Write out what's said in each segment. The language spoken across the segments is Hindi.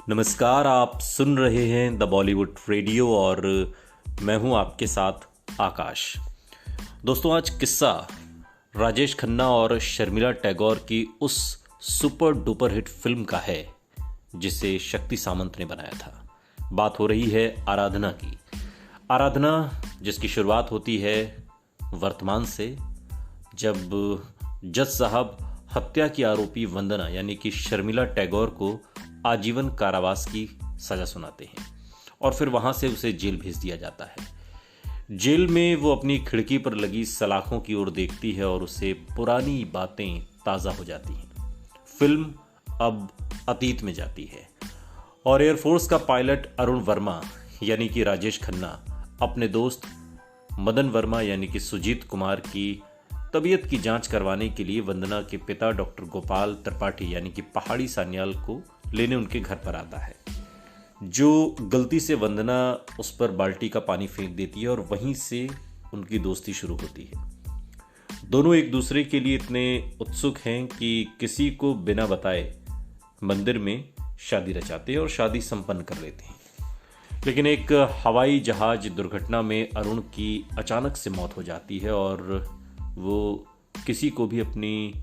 नमस्कार, आप सुन रहे हैं द बॉलीवुड रेडियो और मैं हूं आपके साथ आकाश। दोस्तों, आज किस्सा राजेश खन्ना और शर्मिला टैगोर की उस सुपर डुपर हिट फिल्म का है जिसे शक्ति सामंत ने बनाया था। बात हो रही है आराधना की। आराधना जिसकी शुरुआत होती है वर्तमान से, जब जज साहब हत्या की आरोपी वंदना यानी कि शर्मिला टैगोर को आजीवन कारावास की सजा सुनाते हैं और फिर वहां से उसे जेल भेज दिया जाता है। जेल में वो अपनी खिड़की पर लगी सलाखों की ओर देखती है और उसे पुरानी बातें ताज़ा हो जाती हैं। फिल्म अब अतीत में जाती है और एयरफोर्स का पायलट अरुण वर्मा यानी कि राजेश खन्ना अपने दोस्त मदन वर्मा यानी कि सुजीत कुमार की तबीयत की जांच करवाने के लिए वंदना के पिता डॉक्टर गोपाल त्रिपाठी यानी कि पहाड़ी सान्याल को लेने उनके घर पर आता है, जो गलती से वंदना उस पर बाल्टी का पानी फेंक देती है और वहीं से उनकी दोस्ती शुरू होती है। दोनों एक दूसरे के लिए इतने उत्सुक हैं कि किसी को बिना बताए मंदिर में शादी रचाते हैं और शादी संपन्न कर लेते हैं। लेकिन एक हवाई जहाज दुर्घटना में अरुण की अचानक से मौत हो जाती है और वो किसी को भी अपनी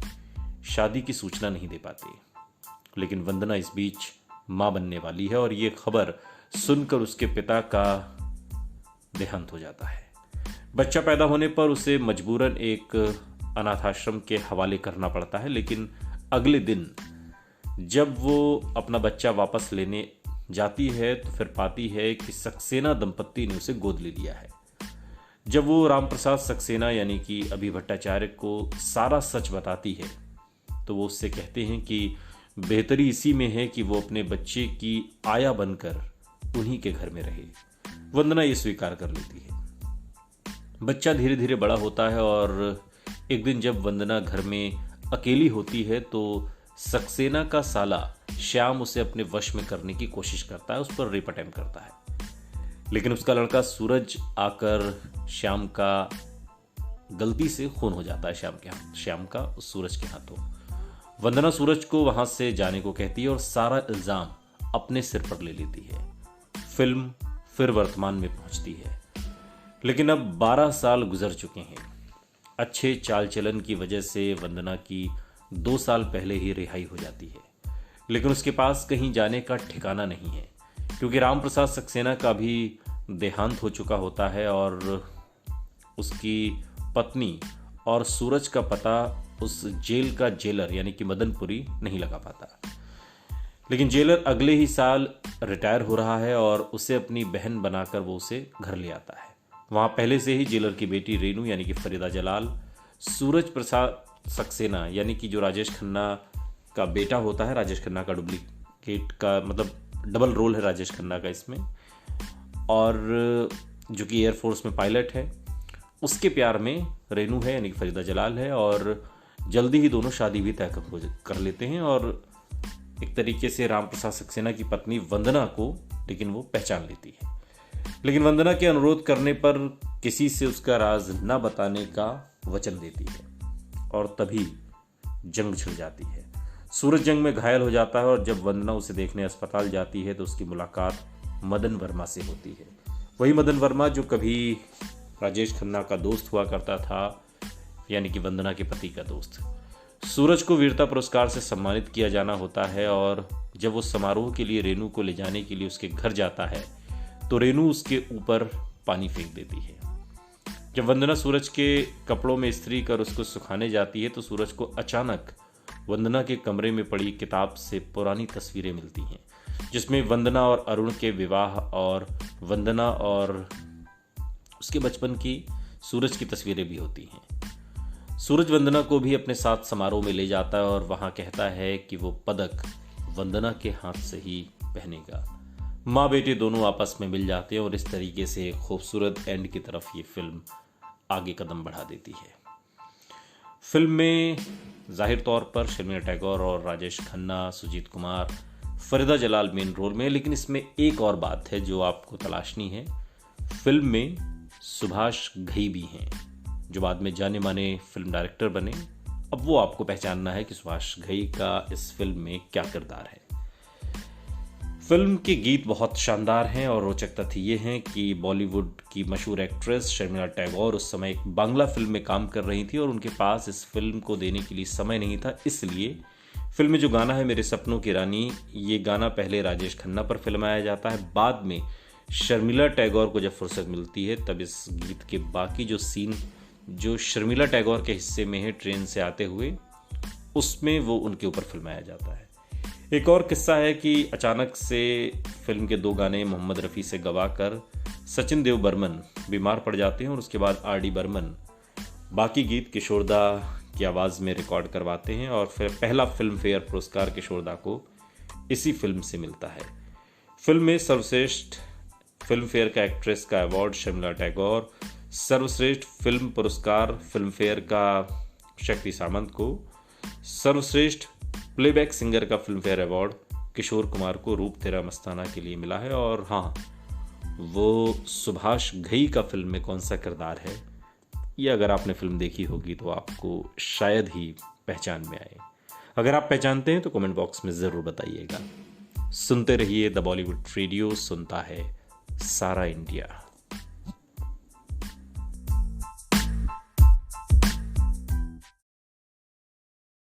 शादी की सूचना नहीं दे पाते। लेकिन वंदना इस बीच मां बनने वाली है और ये खबर सुनकर उसके पिता का देहांत हो जाता है। बच्चा पैदा होने पर उसे मजबूरन एक अनाथाश्रम के हवाले करना पड़ता है, लेकिन अगले दिन जब वो अपना बच्चा वापस लेने जाती है तो फिर पाती है कि सक्सेना दंपत्ति ने उसे गोद ले लिया है। जब वो रामप्रसाद सक्सेना यानी कि अभि भट्टाचार्य को सारा सच बताती है तो वो उससे कहते हैं कि बेहतरी इसी में है कि वो अपने बच्चे की आया बनकर उन्हीं के घर में रहे। वंदना ये स्वीकार कर लेती है। बच्चा धीरे धीरे बड़ा होता है और एक दिन जब वंदना घर में अकेली होती है तो सक्सेना का साला श्याम उसे अपने वश में करने की कोशिश करता है, उस पर रेप अटेम्प्ट करता है। लेकिन उसका लड़का सूरज आकर श्याम का गलती से खून हो जाता है श्याम का सूरज के हाथों। वंदना सूरज को वहां से जाने को कहती है और सारा इल्जाम अपने सिर पर ले लेती है। फिल्म फिर वर्तमान में पहुंचती है, लेकिन अब 12 साल गुजर चुके हैं। अच्छे चाल चलन की वजह से वंदना की 2 साल पहले ही रिहाई हो जाती है, लेकिन उसके पास कहीं जाने का ठिकाना नहीं है क्योंकि रामप्रसाद सक्सेना का भी देहांत हो चुका होता है और उसकी पत्नी और सूरज का पता उस जेल का जेलर यानी कि मदनपुरी नहीं लगा पाता। लेकिन जेलर अगले ही साल रिटायर हो रहा है और उसे अपनी बहन बनाकर वो उसे घर ले आता है। वहाँ पहले से ही जेलर की बेटी रेनू यानी कि फरीदा जलाल, सूरज प्रसाद सक्सेना यानी कि जो राजेश खन्ना का बेटा होता है, राजेश खन्ना का डुप्लीकेट का मतलब डबल रोल है राजेश खन्ना का इसमें, और जो कि एयरफोर्स में पायलट है, उसके प्यार में रेनू है यानी कि फरीदा जलाल है और जल्दी ही दोनों शादी भी तय कर लेते हैं और एक तरीके से रामप्रसाद सक्सेना की पत्नी वंदना को लेकिन वो पहचान लेती है। लेकिन वंदना के अनुरोध करने पर किसी से उसका राज न बताने का वचन देती है और तभी जंग छिड़ जाती है। सूरज जंग में घायल हो जाता है और जब वंदना उसे देखने अस्पताल जाती है तो उसकी मुलाकात मदन वर्मा से होती है। वही मदन वर्मा जो कभी राजेश खन्ना का दोस्त हुआ करता था यानी कि वंदना के पति का दोस्त। सूरज को वीरता पुरस्कार से सम्मानित किया जाना होता है और जब वो समारोह के लिए रेनू को ले जाने के लिए उसके घर जाता है तो रेनू उसके ऊपर पानी फेंक देती है। जब वंदना सूरज के कपड़ों में इस्त्री कर उसको सुखाने जाती है तो सूरज को अचानक वंदना के कमरे में पड़ी किताब से पुरानी तस्वीरें मिलती हैं जिसमें वंदना और अरुण के विवाह और वंदना और उसके बचपन की सूरज की तस्वीरें भी होती हैं। सूरज वंदना को भी अपने साथ समारोह में ले जाता है और वहां कहता है कि वो पदक वंदना के हाथ से ही पहनेगा। माँ बेटे दोनों आपस में मिल जाते हैं और इस तरीके से एक खूबसूरत एंड की तरफ ये फिल्म आगे कदम बढ़ा देती है। फिल्म में जाहिर तौर पर शर्मिला टैगोर और राजेश खन्ना, सुजीत कुमार, फरीदा जलाल मेन रोल में, लेकिन इसमें एक और बात है जो आपको तलाशनी है। फिल्म में सुभाष घई भी हैं जो बाद में जाने माने फिल्म डायरेक्टर बने। अब वो आपको पहचानना है कि सुभाष घई का इस फिल्म में क्या किरदार है। फिल्म के गीत बहुत शानदार हैं और रोचक तथ्य ये हैं कि बॉलीवुड की मशहूर एक्ट्रेस शर्मिला टैगोर उस समय एक बांग्ला फिल्म में काम कर रही थी और उनके पास इस फिल्म को देने के लिए समय नहीं था। इसलिए फिल्म में जो गाना है मेरे सपनों की रानी, ये गाना पहले राजेश खन्ना पर फिल्माया जाता है। बाद में शर्मिला टैगोर को जब फुर्सत मिलती है तब इस गीत के बाकी जो सीन जो शर्मिला टैगोर के हिस्से में है ट्रेन से आते हुए, उसमें वो उनके ऊपर फिल्माया जाता है। एक और किस्सा है कि अचानक से फिल्म के 2 गाने मोहम्मद रफ़ी से गवाकर सचिन देव बर्मन बीमार पड़ जाते हैं और उसके बाद आर.डी. बर्मन बाकी गीत किशोरदा की आवाज़ में रिकॉर्ड करवाते हैं और फिर पहला फिल्म फेयर पुरस्कार किशोरदा को इसी फिल्म से मिलता है। फिल्म में सर्वश्रेष्ठ फिल्म फेयर का एक्ट्रेस का अवार्ड शर्मिला टैगोर, सर्वश्रेष्ठ फिल्म पुरस्कार फिल्म फेयर का शक्ति सामंत को, सर्वश्रेष्ठ प्लेबैक सिंगर का film fair award Kishore Kumar को रूप तेरा मस्ताना के लिए मिला है। और हाँ, वो सुभाष घई का फिल्म में कौन सा किरदार है, ये अगर आपने फिल्म देखी होगी तो आपको शायद ही पहचान में आए। अगर आप पहचानते हैं तो कमेंट बॉक्स में ज़रूर बताइएगा। सुनते रहिए द बॉलीवुड रेडियो, सुनता है सारा इंडिया।